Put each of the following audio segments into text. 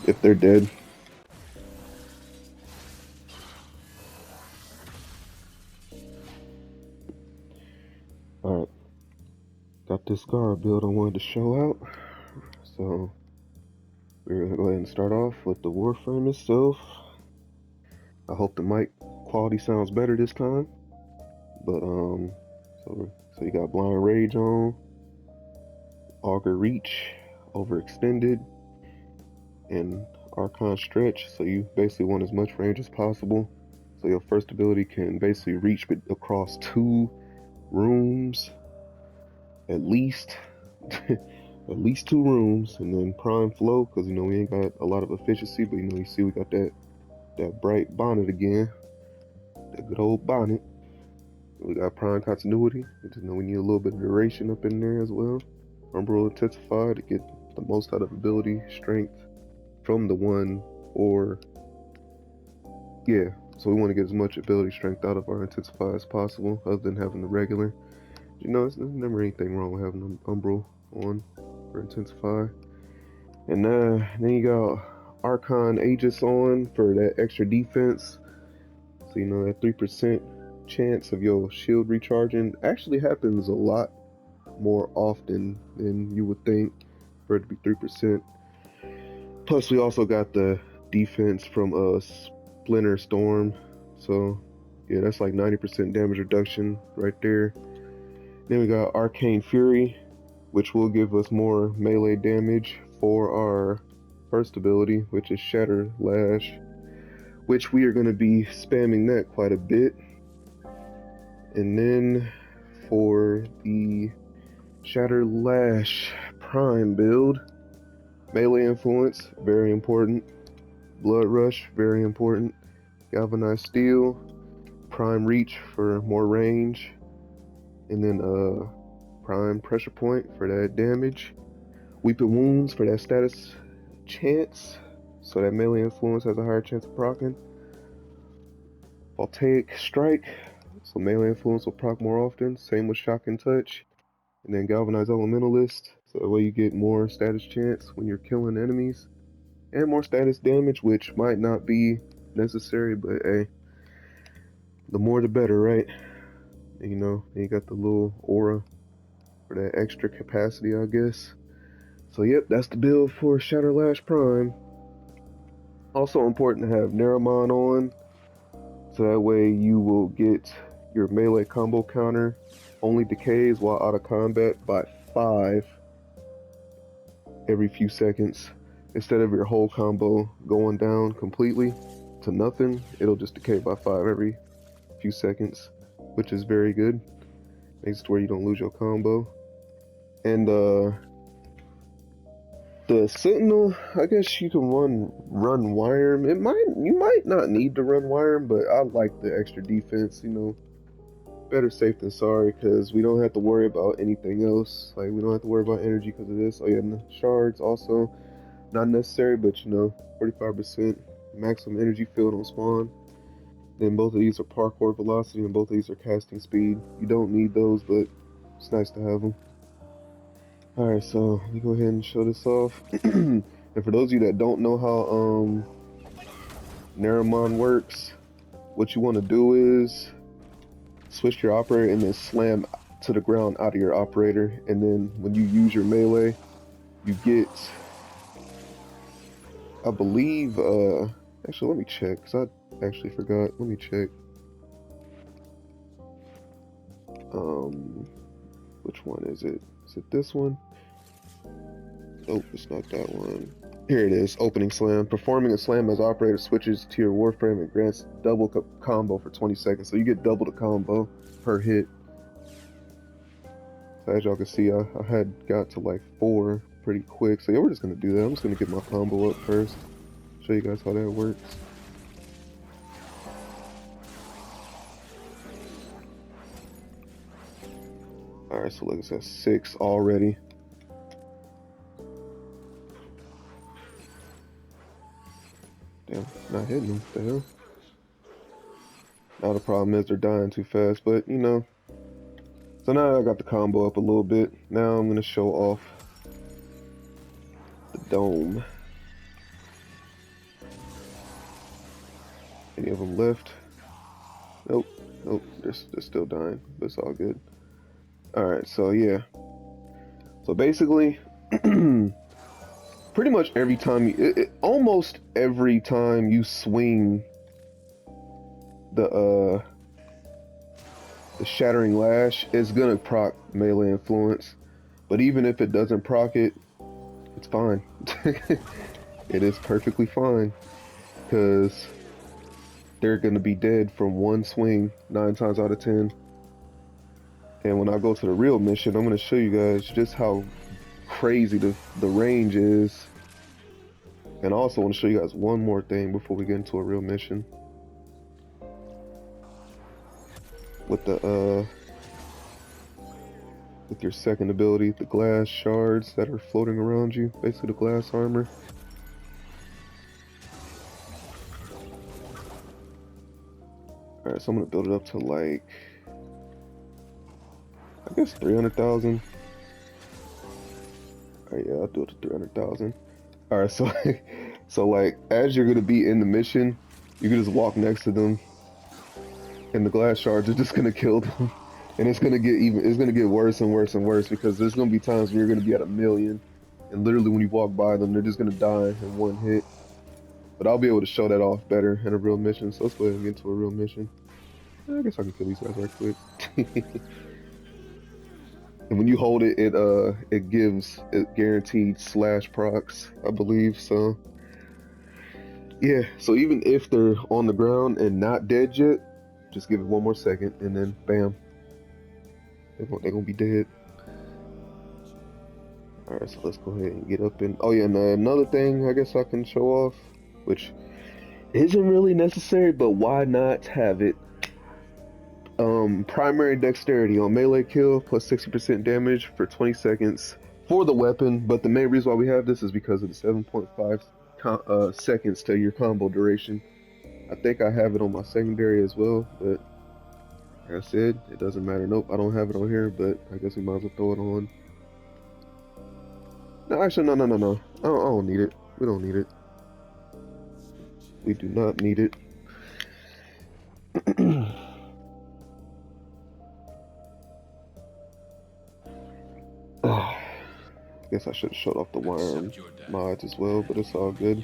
if they're dead. Alright, got this Gara build I wanted to show out. So we're gonna go ahead and start off with the Warframe itself. I hope the mic quality sounds better this time. But so you got Blind Rage on, Augur Reach, Overextended, and Archon Stretch. So you basically want as much range as possible. So your first ability can basically reach across 2 rooms, at least. At least 2 rooms, and then Prime Flow, because we ain't got a lot of efficiency, but you see we got that bright bonnet again, that good old bonnet. We got Prime Continuity, which we need a little bit of duration up in there as well. Umbral Intensify to get the most out of ability strength from the one, or yeah, so we want to get as much ability strength out of our Intensify as possible, other than having the regular. There's never anything wrong with having an Umbral on for Intensify. And then you got Archon Aegis on for that extra defense. So that 3% chance of your shield recharging actually happens a lot more often than you would think for it to be 3%. Plus we also got the defense from a Splinter Storm. So yeah, that's like 90% damage reduction right there. Then we got Arcane Fury, which will give us more melee damage for our first ability, which is Shatter Lash, which we are going to be spamming that quite a bit. And then for the Shatter Lash Prime build, melee influence, very important. Blood Rush, very important. Galvanized Steel, Prime Reach for more range, and then Prime Pressure Point for that damage. Weeping Wounds for that status chance, so that melee influence has a higher chance of proccing. Voltaic Strike, so melee influence will proc more often. Same with Shock and Touch. And then Galvanized Elementalist, so that way you get more status chance when you're killing enemies. And more status damage, which might not be necessary, but hey, the more the better, right? And, you got the little aura for that extra capacity, I guess. So yep, that's the build for Shatter Lash Prime. Also important to have Neramon on, so that way you will get your melee combo counter only decays while out of combat by 5 every few seconds. Instead of your whole combo going down completely to nothing, it'll just decay by 5 every few seconds, which is very good. Makes it where you don't lose your combo. And the Sentinel, I guess you can run Wire. You might not need to run Wire, but I like the extra defense. Better safe than sorry, because we don't have to worry about anything else. Like, we don't have to worry about energy because of this. Oh yeah, and the shards also not necessary, but 45% maximum energy field on spawn. Then both of these are parkour velocity, and both of these are casting speed. You don't need those, but it's nice to have them. Alright, so let me go ahead and show this off. And for those of you that don't know how Neramon works, what you want to do is switch your operator and then slam to the ground out of your operator. And then when you use your melee, you get, I believe, actually let me check, because I actually forgot. Let me check. Which one is it? Is it this one? Nope, it's not that one. Here it is, opening slam. Performing a slam as operator switches to your Warframe and grants double combo for 20 seconds. So you get double the combo per hit. So as y'all can see, I had got to like 4 pretty quick. So yeah, we're just going to do that. I'm just going to get my combo up first. Show you guys how that works. Alright, so look, it's at 6 already. Damn, not hitting them. What the hell? Now the problem is they're dying too fast, but So now I got the combo up a little bit. Now I'm going to show off the dome. any of them left. Nope, nope, they're still dying, but it's all good. Alright, so yeah. So basically, pretty much every time almost every time you swing the Shattering Lash, it's gonna proc melee influence. But even if it doesn't proc it, it's fine. It is perfectly fine, because they're gonna be dead from one swing 9 times out of 10. And when I go to the real mission, I'm gonna show you guys just how crazy the range is. And I also want to show you guys one more thing before we get into a real mission. With the with your second ability, the glass shards that are floating around you, basically the glass armor. Alright, so I'm gonna build it up to like, I guess 300,000. Alright, yeah, I'll do it to 300,000. Alright, so so like as you're gonna be in the mission, you can just walk next to them, and the glass shards are just gonna kill them. And it's gonna get worse and worse and worse, because there's gonna be times when you're gonna be at 1,000,000, and literally when you walk by them, they're just gonna die in one hit. But I'll be able to show that off better in a real mission, so let's go ahead and get into a real mission. I guess I can kill these guys right quick. And when you hold it, it gives it guaranteed slash procs, I believe. So yeah, so even if they're on the ground and not dead yet, just give it one more second, and then bam, they're gonna be dead. Alright, so let's go ahead and get up in. Oh yeah, and another thing I guess I can show off, which isn't really necessary, but why not have it? Primary dexterity on melee kill plus 60% damage for 20 seconds for the weapon, but the main reason why we have this is because of the 7.5 seconds to your combo duration. I think I have it on my secondary as well, but like I said, it doesn't matter. Nope, I don't have it on here, but I guess we might as well throw it on. No, actually, no. I don't need it. We don't need it. We do not need it. I guess I should have showed off the wiring mods as well, but it's all good.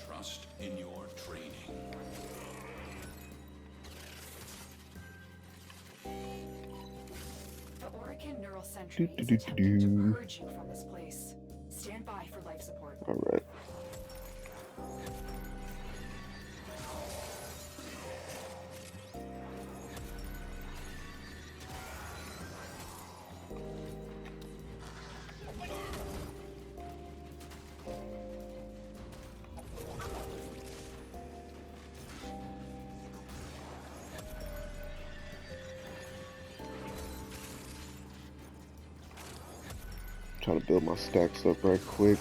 Trust in your training. The Orican Neural Sentry is attempting to purge you from this place. Stand by for life support. All right. Trying to build my stacks up right quick.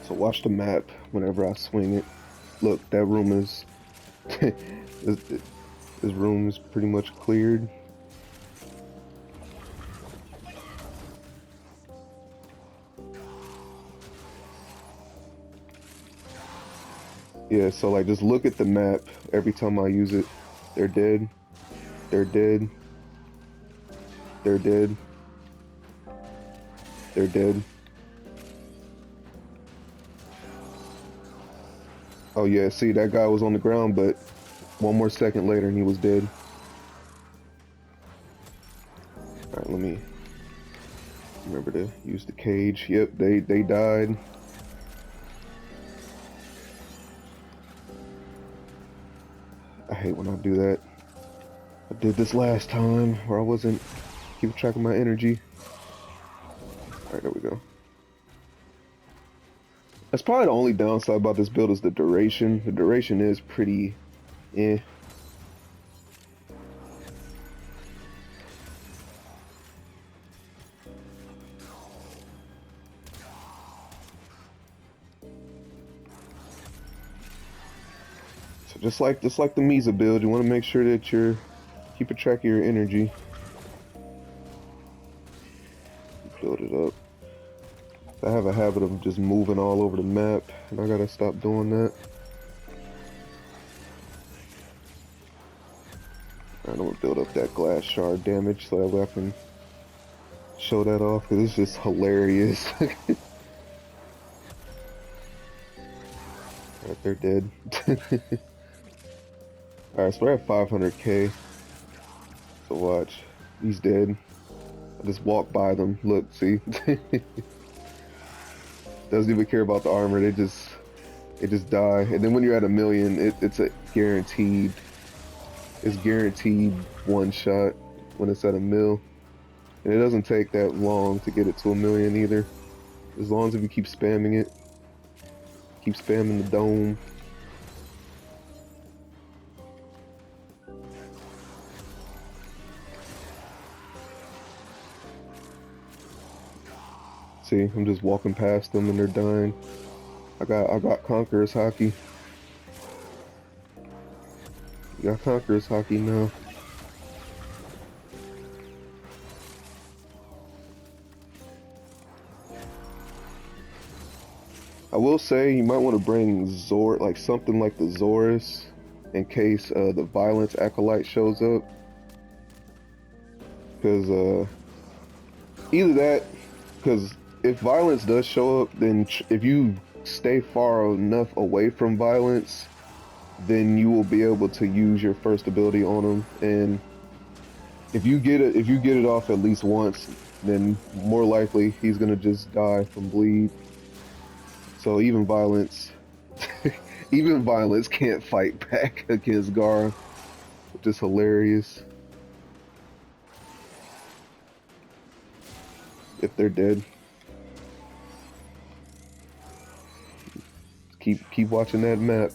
So watch the map whenever I swing it. Look, that room is this room is pretty much cleared. Yeah, so like just look at the map every time I use it. They're dead. They're dead. They're dead. They're dead. Oh yeah, see, that guy was on the ground, but one more second later and he was dead. Alright, let me remember to use the cage. Yep, they died. I hate when I do that. I did this last time where I wasn't keeping track of my energy. Alright, there we go. That's probably the only downside about this build is the duration. The duration is pretty eh. So just like the Misa build, you want to make sure that you're keep a track of your energy. Build it up. I have a habit of just moving all over the map, and I gotta stop doing that. Alright, I'm gonna build up that glass shard damage so that way I can show that off, because it's just hilarious. Alright, they're dead. Alright, so we're at 500k. So watch. He's dead. I just walk by them. Look, see? Doesn't even care about the armor. They just die. And then when you're at 1 million, it's a guaranteed. It's guaranteed one shot when it's at 1 mil. And it doesn't take that long to get it to 1 million either. As long as if you keep spamming it. Keep spamming the dome. See, I'm just walking past them and they're dying. I got Conqueror's Hockey. You got Conqueror's Hockey now. I will say you might want to bring like something like the Zorus in case the Violence Acolyte shows up. Because either that, because if Violence does show up, then if you stay far enough away from Violence, then you will be able to use your first ability on him. And if you get it off at least once, then more likely he's gonna just die from bleed. So even Violence, even Violence can't fight back against Gara, which is hilarious. If they're dead. Keep watching that map.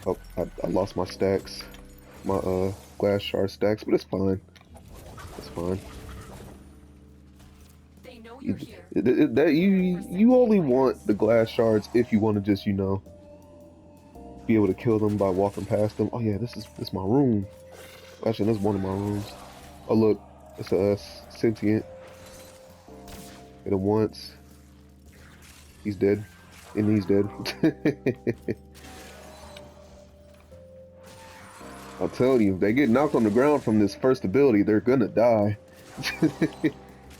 Oh, I lost my stacks. My glass shard stacks, but it's fine. It's fine. They know you're here. You only want the glass shards if you want to just, you know, be able to kill them by walking past them. Oh yeah, this is my room. Actually, that's one of my rooms. Oh look, it's a sentient. Hit him once. He's dead. And he's dead. I'll tell you, if they get knocked on the ground from this first ability, they're gonna die.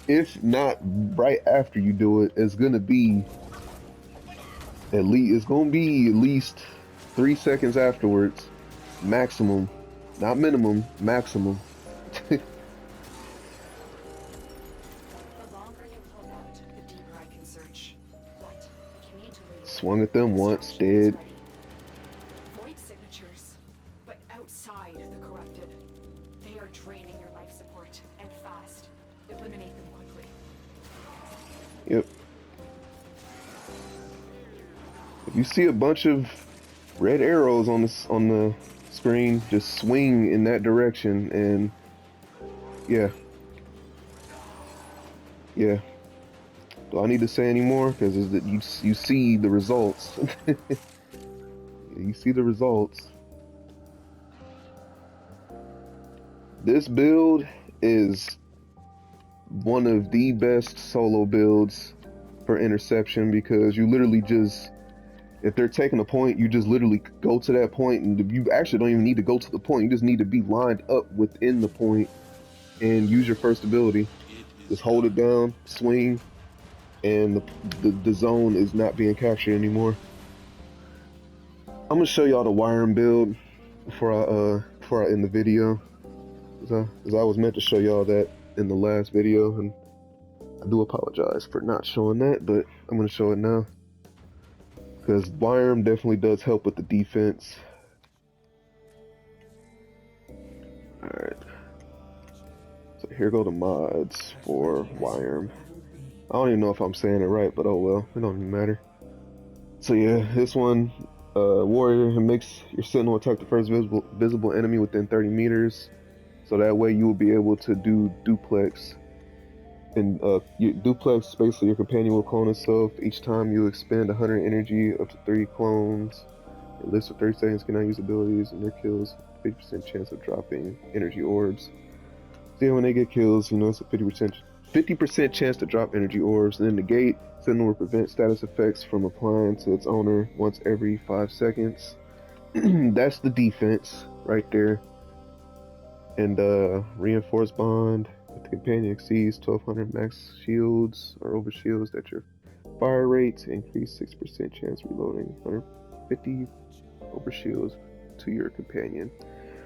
If not right after you do it, it's gonna be at least 3 seconds afterwards. Maximum. Not minimum, maximum. Swung at them once, dead. Void signatures, but outside the corrupted. They are draining your life support, and fast. Eliminate them quickly. Yep. If you see a bunch of red arrows on the screen, just swing in that direction, and yeah. Yeah. Do I need to say any more? Because you see the results. You see the results. This build is one of the best solo builds for interception, because you literally just, if they're taking a point, you just literally go to that point, and you actually don't even need to go to the point. You just need to be lined up within the point and use your first ability. Just hold it down, swing, and the zone is not being captured anymore. I'm gonna show y'all the wiring build before I end the video, because I was meant to show y'all that in the last video, and I do apologize for not showing that, but I'm gonna show it now, because wiring definitely does help with the defense. All right, so here go the mods for wiring. I don't even know if I'm saying it right, but oh well, it don't even matter. So yeah, this one, warrior, it makes your sentinel attack the first visible enemy within 30 meters. So that way you will be able to do duplex. And duplex is basically your companion will clone itself. Each time you expend 100 energy up to 3 clones. It lives for 30 seconds, cannot use abilities and their kills. 50% chance of dropping energy orbs. So yeah, when they get kills, you know, it's a 50% chance to drop energy orbs. And then negate. Sentinel will prevent status effects from applying to its owner once every 5 seconds. That's the defense right there. And reinforced bond. If the companion exceeds 1200 max shields or over shields, that your fire rates increase 6% chance reloading 150 over shields to your companion.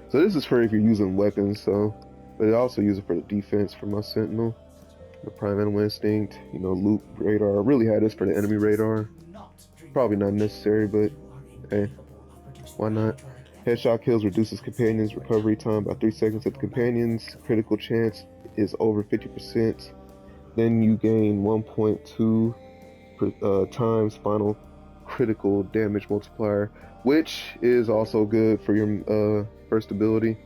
So this is for if you're using weapons, so but it also uses it for the defense for my Sentinel. The Prime Animal Instinct, you know, loop radar. I really had this for the enemy radar. Probably not necessary, but hey, why not? Headshot kills reduces companions' recovery time by 3 seconds if the companion's critical chance is over 50%. Then you gain 1.2 times final critical damage multiplier, which is also good for your first ability.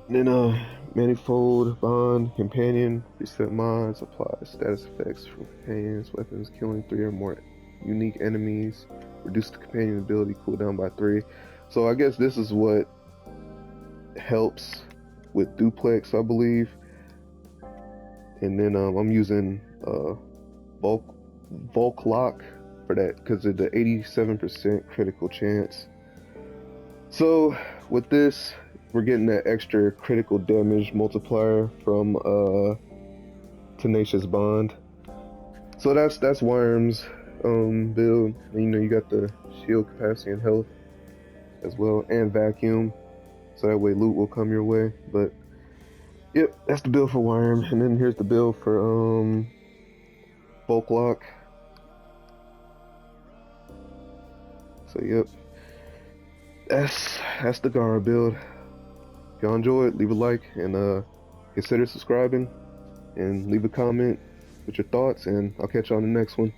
And then manifold bond companion reset mods apply status effects from companions weapons killing 3 or more unique enemies, reduce the companion ability cooldown by 3. So I guess this is what helps with duplex, I believe. And then I'm using Volk lock for that because of the 87% critical chance. So with this, we're getting that extra critical damage multiplier from Tenacious Bond. So that's Worm's build. And, you know, you got the shield capacity and health as well, and vacuum, so that way loot will come your way. But yep, that's the build for Worm. And then here's the build for Bulk Lock. So yep, that's the Gara build. If y'all enjoyed, leave a like and consider subscribing and leave a comment with your thoughts, and I'll catch you on the next one.